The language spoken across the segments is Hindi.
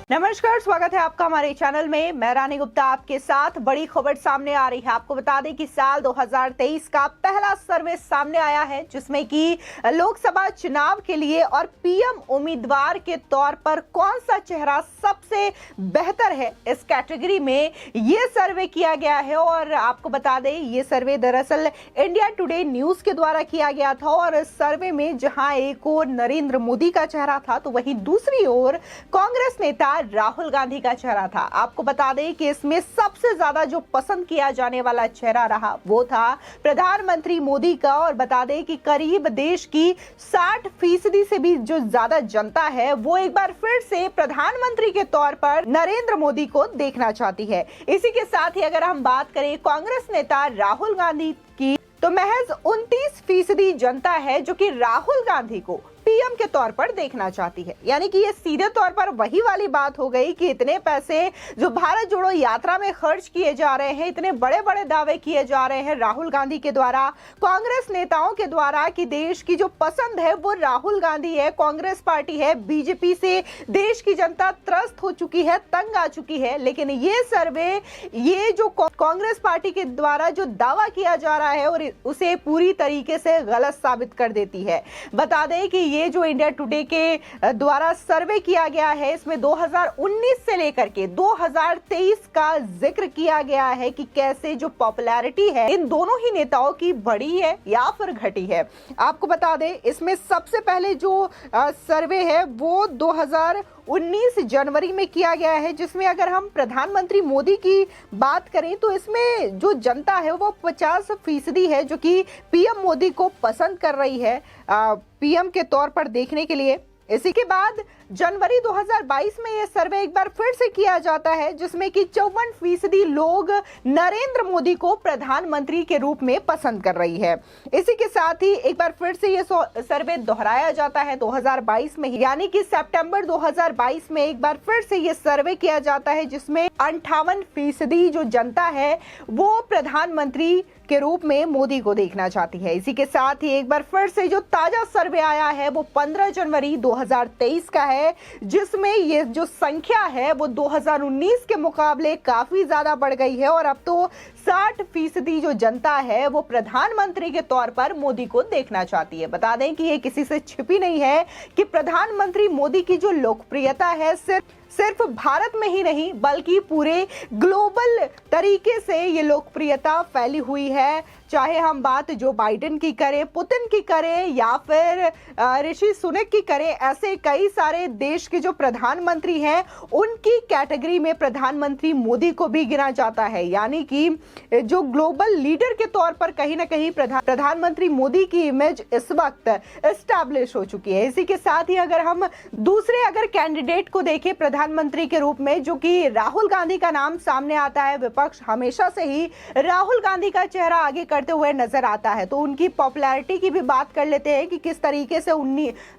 नमस्कार, स्वागत है आपका हमारे चैनल में। मैं रानी गुप्ता आपके साथ। बड़ी खबर सामने आ रही है। आपको बता दें कि साल 2023 का पहला सर्वे सामने आया है, जिसमें कि लोकसभा चुनाव के लिए और पीएम उम्मीदवार के तौर पर कौन सा चेहरा सबसे बेहतर है, इस कैटेगरी में ये सर्वे किया गया है। और आपको बता दें, ये सर्वे दरअसल इंडिया टुडे न्यूज के द्वारा किया गया था। और इस सर्वे में जहां एक ओर नरेंद्र मोदी का चेहरा था, तो वहीं दूसरी ओर कांग्रेस नेता राहुल गांधी का चेहरा था। आपको बता दें कि इसमें सबसे ज्यादा जो पसंद किया जाने वाला चेहरा रहा, वो था प्रधानमंत्री मोदी का। और बता दें कि करीब देश की 60% से भी जो ज्यादा जनता है, वो एक बार फिर से प्रधानमंत्री के तौर पर नरेंद्र मोदी को देखना चाहती है। इसी के साथ ही अगर हम बात करें कांग्रेस नेता राहुल गांधी की, तो महज 29% जनता है जो कि राहुल गांधी को पीएम के तौर पर देखना चाहती है। यानी कि ये सीधे तौर पर वही वाली बात हो गई कि इतने पैसे जो भारत जोड़ो यात्रा में खर्च किए जा रहे हैं, इतने बड़े बड़े दावे किए जा रहे हैं राहुल गांधी के द्वारा, कांग्रेस नेताओं के द्वारा, कि देश की जो पसंद है वो राहुल गांधी है, कांग्रेस पार्टी है। बीजेपी से देश की जनता त्रस्त हो चुकी है, तंग आ चुकी है। लेकिन ये सर्वे, ये जो कांग्रेस पार्टी के द्वारा जो दावा किया जा रहा है, और उसे पूरी तरीके से गलत साबित कर देती है। बता दें कि ये जो इंडिया टुडे के द्वारा सर्वे किया गया है, इसमें 2019 से लेकर के 2023 का जिक्र किया गया है कि कैसे जो पॉपुलैरिटी है इन दोनों ही नेताओं की बढ़ी है या फिर घटी है। आपको बता दें, इसमें सबसे पहले जो सर्वे है वो 2019 जनवरी में किया गया है, जिसमें अगर हम प्रधानमंत्री मोदी की बात करें तो इसमें जो जनता है वो 50% है जो कि पीएम मोदी को पसंद कर रही है पीएम के तौर पर देखने के लिए। इसी के बाद जनवरी 2022 में यह सर्वे एक बार फिर से किया जाता है, जिसमें कि 54% लोग नरेंद्र मोदी को प्रधानमंत्री के रूप में पसंद कर रही है। इसी के साथ ही एक बार फिर से यह सर्वे दोहराया जाता है 2022 में, यानी कि सितंबर 2022 में एक बार फिर से यह सर्वे किया जाता है, जिसमें 58% जो जनता है वो प्रधानमंत्री के रूप में मोदी को देखना चाहती है। इसी के साथ ही एक बार फिर से जो ताजा सर्वे आया है वो 15 जनवरी 2023 का है, जिसमें ये जो संख्या है वो 2019 के मुकाबले काफी ज्यादा बढ़ गई है। और अब तो 60% जो जनता है वो प्रधानमंत्री के तौर पर मोदी को देखना चाहती है। बता दें कि ये किसी से छिपी नहीं है कि प्रधानमंत्री मोदी की जो लोकप्रियता है सिर्फ भारत में ही नहीं बल्कि पूरे ग्लोबल तरीके से ये लोकप्रियता फैली हुई है। चाहे हम बात जो बाइडेन की करें, पुतिन की करें, या फिर ऋषि सुनक की करें, ऐसे कई सारे देश के जो प्रधानमंत्री हैं उनकी कैटेगरी में प्रधानमंत्री मोदी को भी गिना जाता है। यानी कि जो ग्लोबल लीडर के तौर पर कहीं ना कहीं प्रधानमंत्री मोदी की इमेज इस वक्त एस्टैब्लिश हो चुकी है। इसी के साथ ही अगर हम दूसरे कैंडिडेट को देखें प्रधानमंत्री के रूप में, जो कि राहुल गांधी का नाम सामने आता है, विपक्ष हमेशा से ही राहुल गांधी का चेहरा आगे करते हुए नजर आता है। तो उनकी पॉपुलैरिटी की भी बात कर लेते हैं कि किस तरीके से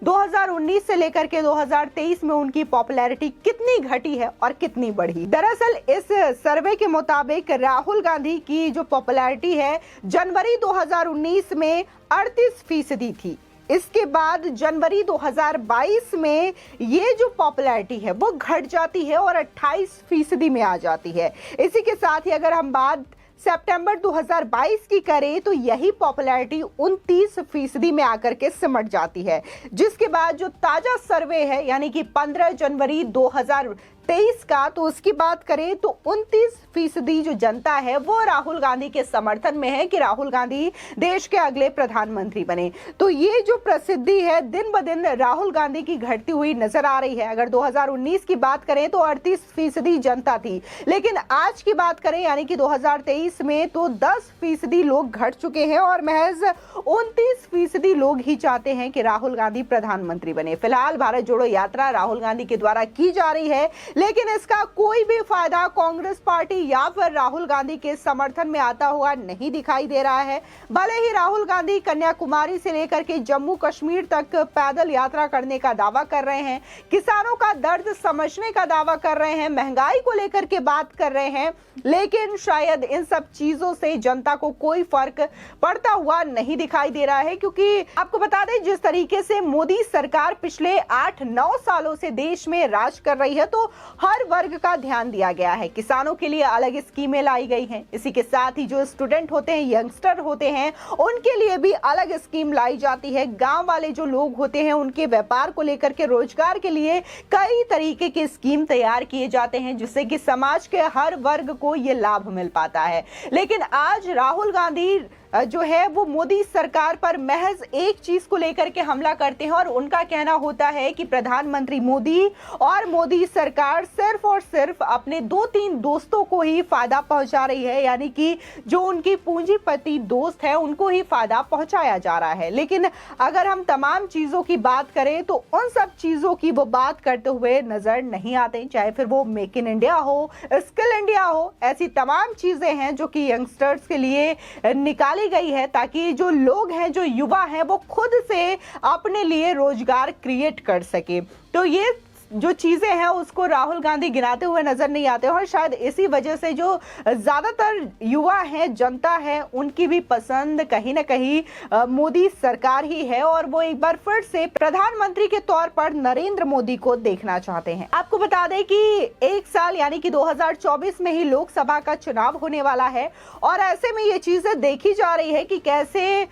2019 से लेकर के 2023 में उनकी पॉपुलैरिटी कितनी घटी है और कितनी बढ़ी। दरअसल इस सर्वे के मुताबिक राहुल गांधी की जो पॉपुलैरिटी है जनवरी 2019 में 38% थी। इसके बाद जनवरी 2022 में ये जो पॉपुलैरिटी है वो घट जाती है और 28% में आ जाती है। इसी के साथ ही अगर हम बात सितंबर 2022 की करें तो यही पॉपुलैरिटी 29% में आकर के सिमट जाती है। जिसके बाद जो ताजा सर्वे है, यानी कि 15 जनवरी 2023 का, तो उसकी बात करें तो 29% जो जनता है वो राहुल गांधी के समर्थन में है कि राहुल गांधी देश के अगले प्रधानमंत्री बने। तो ये जो प्रसिद्धि है दिन ब दिन राहुल गांधी की घटती हुई नजर आ रही है। अगर 2019 की बात करें तो 38% जनता थी, लेकिन आज की बात करें यानी कि 2023 में तो 10% लोग घट चुके हैं और महज 29% लोग ही चाहते हैं कि राहुल गांधी प्रधानमंत्री बने। फिलहाल भारत जोड़ो यात्रा राहुल गांधी के द्वारा की जा रही है, लेकिन इसका कोई भी फायदा कांग्रेस पार्टी या फिर राहुल गांधी के समर्थन में आता हुआ नहीं दिखाई दे रहा है। भले ही राहुल गांधी कन्याकुमारी से लेकर के जम्मू कश्मीर तक पैदल यात्रा करने का दावा कर रहे हैं, किसानों का दर्द समझने का दावा कर रहे हैं, महंगाई को लेकर के बात कर रहे हैं, लेकिन शायद इन सब चीजों से जनता को कोई फर्क पड़ता हुआ नहीं दिखाई दे रहा है। क्योंकि आपको बता दें, जिस तरीके से मोदी सरकार पिछले 8-9 सालों से देश में राज कर रही है, तो हर वर्ग का ध्यान दिया गया है। किसानों के लिए अलग स्कीमें लाई गई हैं। इसी के साथ ही जो स्टूडेंट होते हैं, यंगस्टर होते हैं, उनके लिए भी अलग स्कीम लाई जाती है। गांव वाले जो लोग होते हैं उनके व्यापार को लेकर के, रोजगार के लिए कई तरीके के स्कीम तैयार किए जाते हैं, जिससे कि समाज के हर वर्ग को ये लाभ मिल पाता है। लेकिन आज राहुल गांधी जो है वो मोदी सरकार पर महज एक चीज को लेकर के हमला करते हैं और उनका कहना होता है कि प्रधानमंत्री मोदी और मोदी सरकार सिर्फ और सिर्फ अपने 2-3 दोस्तों को ही फायदा पहुंचा रही है, यानी कि जो उनकी पूंजीपति दोस्त है उनको ही फायदा पहुंचाया जा रहा है। लेकिन अगर हम तमाम चीजों की बात करें तो उन सब चीजों की वो बात करते हुए नजर नहीं आते, चाहे फिर वो मेक इन इंडिया हो, स्किल इंडिया हो, ऐसी तमाम चीजें हैं जो कि यंगस्टर्स के लिए निकाल गई है ताकि जो लोग हैं, जो युवा हैं, वो खुद से अपने लिए रोजगार क्रिएट कर सके। तो ये जो चीजें हैं उसको राहुल गांधी गिनाते हुए नजर नहीं आते और शायद इसी वजह से जो ज्यादातर युवा हैं, जनता है, उनकी भी पसंद कहीं ना कहीं मोदी सरकार ही है और वो एक बार फिर से प्रधानमंत्री के तौर पर नरेंद्र मोदी को देखना चाहते हैं। आपको बता दें कि एक साल यानी कि 2024 में ही लोकसभा का चुनाव होने वाला है और ऐसे में ये चीजें देखी जा रही है कि कैसे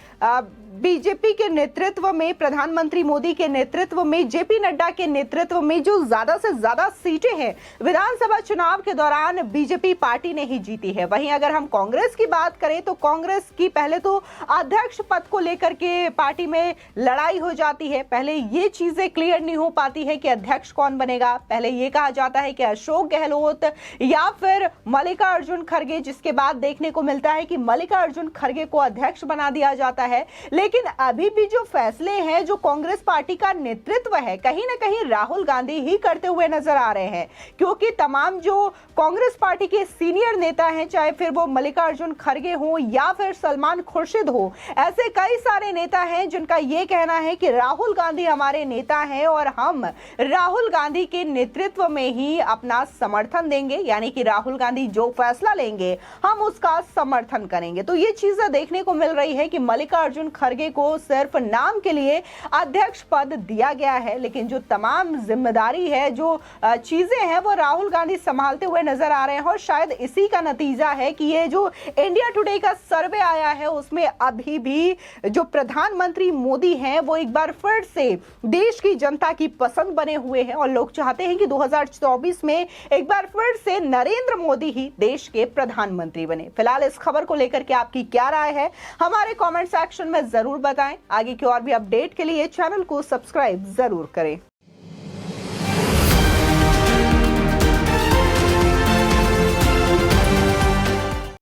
बीजेपी के नेतृत्व में, प्रधानमंत्री मोदी के नेतृत्व में, जेपी नड्डा के नेतृत्व में जो ज्यादा से ज्यादा सीटें हैं विधानसभा चुनाव के दौरान बीजेपी पार्टी ने ही जीती है। वहीं अगर हम कांग्रेस की बात करें तो कांग्रेस की पहले तो अध्यक्ष पद को लेकर के पार्टी में लड़ाई हो जाती है। पहले ये चीजें क्लियर नहीं हो पाती है कि अध्यक्ष कौन बनेगा। पहले ये कहा जाता है कि अशोक गहलोत या फिर मल्लिकार्जुन खड़गे, जिसके बाद देखने को मिलता है कि मल्लिकार्जुन खड़गे को अध्यक्ष बना दिया जाता है। लेकिन अभी भी जो फैसले हैं, जो कांग्रेस पार्टी का नेतृत्व है, कहीं ना कहीं राहुल गांधी ही करते हुए नजर आ रहे हैं, क्योंकि तमाम जो कांग्रेस पार्टी के सीनियर नेता हैं, चाहे फिर वो मल्लिकार्जुन खड़गे हो या फिर सलमान खुर्शीद हो, ऐसे कई सारे नेता हैं जिनका यह कहना है कि राहुल गांधी हमारे नेता हैं और हम राहुल गांधी के नेतृत्व में ही अपना समर्थन देंगे, यानी कि राहुल गांधी जो फैसला लेंगे हम उसका समर्थन करेंगे। तो ये चीजें देखने को मिल रही है कि मल्लिकार्जुन खड़गे को सिर्फ नाम के लिए अध्यक्ष पद दिया गया है, लेकिन जो तमाम जिम्मेदारी है, जो चीजें हैं, वो राहुल गांधी संभालते हुए नजर आ रहे हैं और शायद इसी का नतीजा है कि ये जो इंडिया टुडे का सर्वे आया है उसमें अभी भी जो प्रधानमंत्री मोदी हैं वो एक बार फिर से देश की जनता की पसंद बने हुए हैं और लोग चाहते हैं कि 2024 में एक बार फिर से नरेंद्र मोदी ही देश के प्रधानमंत्री बने। फिलहाल इस खबर को लेकर के आपकी क्या राय है, हमारे कमेंट सेक्शन में जरूर बताएं। आगे की और भी अपडेट के लिए चैनल को सब्सक्राइब जरूर करें।